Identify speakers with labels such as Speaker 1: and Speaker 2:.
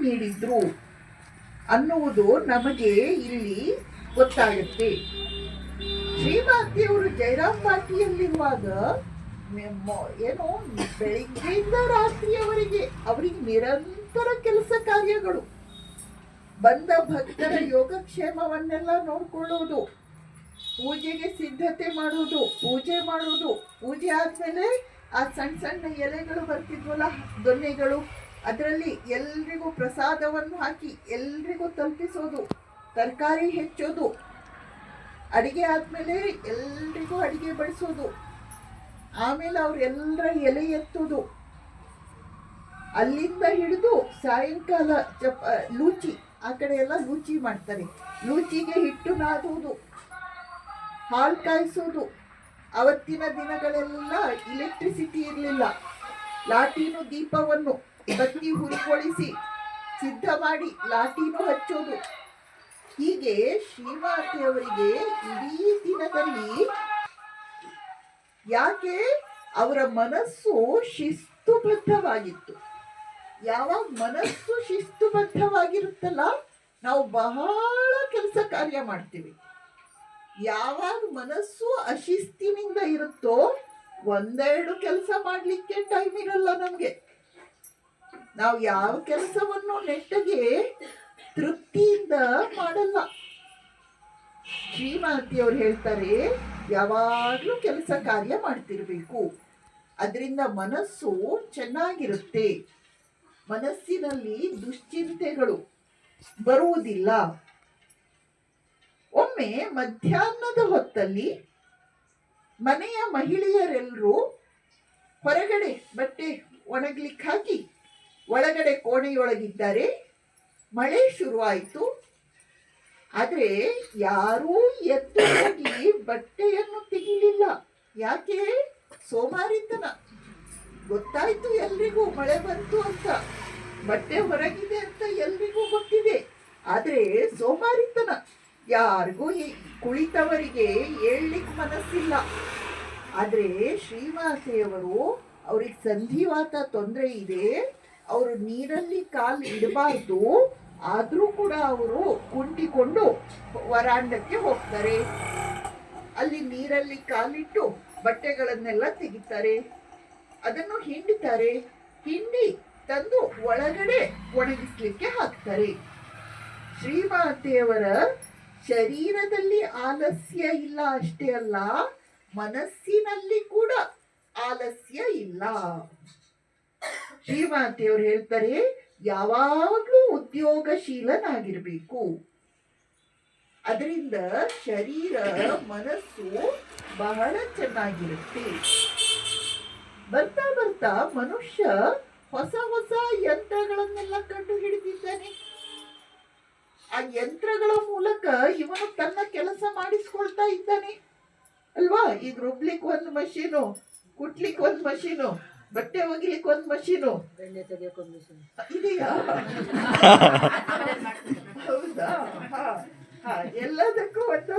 Speaker 1: ನೀಡಿದ್ರು ಅನ್ನುವುದು ನಮಗೆ ಇಲ್ಲಿ ಗೊತ್ತಾಗುತ್ತೆ. ಶ್ರೀಮಾತೆಯವರು ಜಯರಾಮ್ ಪಾರ್ಟಿಯಲ್ಲಿರುವಾಗ ಏನು ಬೆಳಿಗ್ಗೆಯಿಂದ ರಾತ್ರಿಯವರೆಗೆ ಅವರಿಗೆ ನಿರಂತರ ಕೆಲಸ ಕಾರ್ಯಗಳು, ಬಂದ ಭಕ್ತರ ಯೋಗಕ್ಷೇಮವನ್ನೆಲ್ಲ ನೋಡ್ಕೊಳ್ಳೋದು, ಪೂಜೆಗೆ ಸಿದ್ಧತೆ ಮಾಡೋದು, ಪೂಜೆ ಆದ್ಮೇಲೆ ಆ ಸಣ್ಣ ಸಣ್ಣ ಎಲೆಗಳು ಬರ್ತಿದ್ವಲ್ಲ, ದೊನ್ನೆಗಳು, ಅದರಲ್ಲಿ ಎಲ್ರಿಗೂ ಪ್ರಸಾದವನ್ನು ಹಾಕಿ ಎಲ್ರಿಗೂ ತಲುಪಿಸೋದು, ತರಕಾರಿ ಹೆಚ್ಚೋದು, ಅಡಿಗೆ ಆದ್ಮೇಲೆ ಎಲ್ರಿಗೂ ಅಡಿಗೆ ಬಡಿಸೋದು, ಆಮೇಲೆ ಅವ್ರೆಲ್ಲರ ಎಲೆ ಎತ್ತೋದು, ಅಲ್ಲಿಂದ ಹಿಡಿದು ಸಾಯಂಕಾಲ ಲೂಚಿ, ಆ ಕಡೆ ಎಲ್ಲ ಲೂಚಿ ಮಾಡ್ತಾರೆ, ಲೂಚಿಗೆ ಹಿಟ್ಟು ನಾದುವುದು, ಹಾಲು ಕಾಯಿಸೋದು. ಅವತ್ತಿನ ದಿನಗಳೆಲ್ಲ ಇಲೆಕ್ಟ್ರಿಸಿಟಿ ಇರಲಿಲ್ಲ. ಲಾಟಿನು ದೀಪವನ್ನು ಬತ್ತಿ ಹುರಿಗೊಳಿಸಿ ಸಿದ್ಧ ಮಾಡಿ ಲಾಟಿನೂ ಹಚ್ಚೋದು. ಹೀಗೆ ಶ್ರೀಮಾತೆಯವರಿಗೆ ಇಡೀ ದಿನದಲ್ಲಿ, ಯಾಕೆ ಅವರ ಮನಸ್ಸು ಶಿಸ್ತುಬದ್ಧವಾಗಿತ್ತು. ಯಾವಾಗ ಮನಸ್ಸು ಶಿಸ್ತುಬದ್ಧವಾಗಿರುತ್ತಲ್ಲ, ನಾವು ಬಹಳ ಕೆಲಸ ಕಾರ್ಯ ಮಾಡ್ತೀವಿ. ಯಾವಾಗ ಮನಸ್ಸು ಅಶಿಸ್ತಿನಿಂದ ಇರುತ್ತೋ ಒಂದೆರಡು ಕೆಲಸ ಮಾಡ್ಲಿಕ್ಕೆ ಟೈಮ್ ಇರಲ್ಲ ನಮ್ಗೆ. ನಾವು ಯಾವ ಕೆಲಸವನ್ನು ನೆಟ್ಟಗೆ ತೃಪ್ತಿಯಿಂದ ಮಾಡಲ್ಲ. ಶ್ರೀಮಾತೆಯವರು ಹೇಳ್ತಾರೆ, ಯಾವಾಗ್ಲೂ ಕೆಲಸ ಕಾರ್ಯ ಮಾಡ್ತಿರ್ಬೇಕು, ಅದರಿಂದ ಮನಸ್ಸು ಚೆನ್ನಾಗಿರುತ್ತೆ, ಮನಸ್ಸಿನಲ್ಲಿ ದುಶ್ಚಿಂತೆಗಳು ಬರುವುದಿಲ್ಲ. ಒಮ್ಮೆ ಮಧ್ಯಾಹ್ನದ ಹೊತ್ತಲ್ಲಿ ಮನೆಯ ಮಹಿಳೆಯರೆಲ್ಲರೂ ಹೊರಗಡೆ ಬಟ್ಟೆ ಒಣಗ್ಲಿಕ್ಕೆ ಹಾಕಿ ಒಳಗಡೆ ಕೋಣೆಯೊಳಗಿದ್ದಾರೆ. ಮಳೆ ಶುರುವಾಯಿತು. ಆದ್ರೆ ಯಾರೂ ಎದ್ದು ಹೋಗಿ ಬಟ್ಟೆಯನ್ನು ತೆಗಿಲಿಲ್ಲ. ಯಾಕೆ? ಸೋಮಾರಿತನ. ಗೊತ್ತಾಯ್ತು ಎಲ್ರಿಗೂ ಮಳೆ ಬಂತು ಅಂತ, ಬಟ್ಟೆ ಹೊರಗಿದೆ ಅಂತ ಎಲ್ರಿಗೂ ಗೊತ್ತಿದೆ, ಆದ್ರೆ ಸೋಮಾರಿತನ. ಯಾರಿಗೂ ಕುಳಿತವರಿಗೆ ಏಳ್ಲಿಕ್ಕೆ ಮನಸ್ಸಿಲ್ಲ. ಆದ್ರೆ ಶ್ರೀಮಾತೆಯವರು, ಅವ್ರಿಗೆ ಸಂಧಿವಾತ ತೊಂದರೆ ಇದೆ, ಅವರು ನೀರಲ್ಲಿ ಕಾಲು ಇಡಬಾರ್ದು, ಆದ್ರೂ ಕೂಡ ಅವರು ಕುಂಟಿಕೊಂಡು ವರಾಂಡಕ್ಕೆ ಹೋಗ್ತಾರೆ. ಅಲ್ಲಿ ನೀರಲ್ಲಿ ಕಾಲಿಟ್ಟು ಬಟ್ಟೆಗಳನ್ನೆಲ್ಲ ತೆಗಿತಾರೆ, ಅದನ್ನು ಹಿಂಡ್ತಾರೆ, ಹಿಂಡಿ ತಂದು ಒಳಗಡೆ ಒಣಗಿಸ್ಲಿಕ್ಕೆ ಹಾಕ್ತಾರೆ. ಶ್ರೀಮಾತೆಯವರ ಶರೀರದಲ್ಲಿ ಆಲಸ್ಯ ಇಲ್ಲ ಅಷ್ಟೇ ಅಲ್ಲ, ಮನಸ್ಸಿನಲ್ಲಿ ಕೂಡ ಆಲಸ್ಯ ಇಲ್ಲ. ಶ್ರೀಮಾತೆಯವರು ಹೇಳ್ತಾರೆ, ಯಾವಾಗ್ಲೂ ಉದ್ಯೋಗಶೀಲನಾಗಿರ್ಬೇಕು. ಅದರಿಂದ ಶರೀರ ಮನಸ್ಸು ಬಹಳ ಚೆನ್ನಾಗಿರುತ್ತೆ. ಬರ್ತಾ ಬರ್ತಾ ಮನುಷ್ಯ ಹೊಸ ಹೊಸ ಯಂತ್ರಗಳನ್ನೆಲ್ಲ ಕಂಡು ಹಿಡಿದಿದ್ದಾನೆ. ಆ ಯಂತ್ರಗಳ ಮೂಲಕ ಇವನು ತನ್ನ ಕೆಲಸ ಮಾಡಿಸ್ಕೊಳ್ತಾ ಇದ್ದಾನೆ ಅಲ್ವಾ. ಈಗ ರುಬ್ಲಿಕ್ಕೆ ಒಂದು ಮಷೀನು, ಕುಟ್ಲಿಕ್ಕೆ ಒಂದು ಮಷೀನು, ಬಟ್ಟೆ ಒಗಿಲಿಕ್ಕೆ ಒಂದು ಮಷೀನು ಇದೆಯಾ? ಹೌದಾ? ಎಲ್ಲದಕ್ಕೂ ಒಂದು